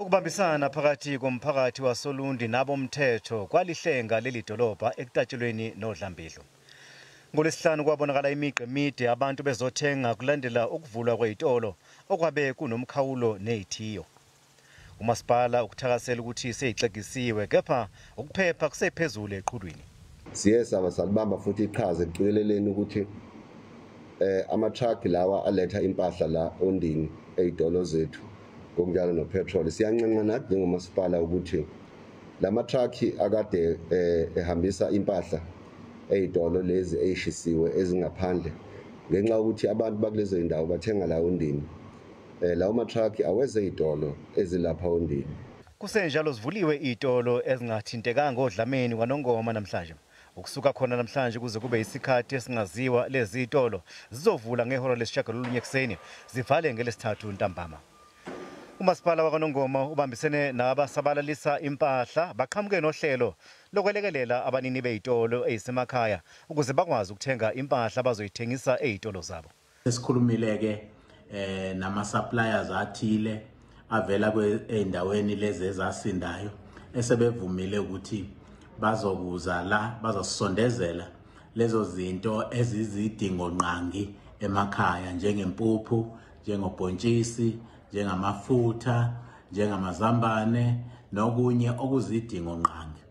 Ukubambisana phakathi komphakathi waSolundi nabomthetho kwalihlenga leli dolobha ekutatshelweni noDlambidlo. NgoLwesihlanu kwabonakala imigqa emide abantu bezothenga kulandela ukuvulwa kwezitolo okwabe kunomkhawulo nezithiyo. Umasipala ukuthakasela ukuthi seyixegisiwe kepha ukuphepha kusephezulu eqhulwini. Siye salibamba futhi iqhaza ekuqikeleleni ukuthi ama-truck lawa aletha impahla la ondini ezitolo zethu ngokunjalo nopetrol. Siyancenga nathi njengomasipala ukuthi lama-truck akade ehambisa impahla ezitolo lezi ezishisiwe ezingaphandle ngenxa ukuthi abantu bakulezo indawo bathenga la ondini. Lawo ma-truck aweze izitolo ezilapha ondini. Kusenjalo zivuliwe izitolo ezingathintekanga odlameni kwaNongoma namhlanje. Ukusuka khona namhlanje kuze kube isikhathi esingaziwa lezi zitolo zizovula ngehora lesishagalolunye ekseni zivale ngelesithathu ntambama. Umasipala wakwaNongoma ubambisene nabasabalalisa impahla baqhamuke nohlelo lokwelekelela abanini bezitolo ezisemakhaya ukuze bakwazi ukuthenga impahla abazoyithengisa ezitolo zabo. Sesikhulumile nama suppliers athile avela endaweni lezi ezasindayo esebevumile ukuthi bazokuza la bazosondezela lezo zinto ezizidingo nqangi emakhaya njengempuphu, njengobhontshisi, njengamafutha, njengamazambane nokunye okuzidingo nqangi.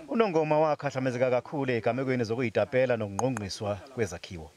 uNongoma wakhahlumezeka kakhulu egamekweni zokuzitapela nokunqonqiswa kwezakhiwo.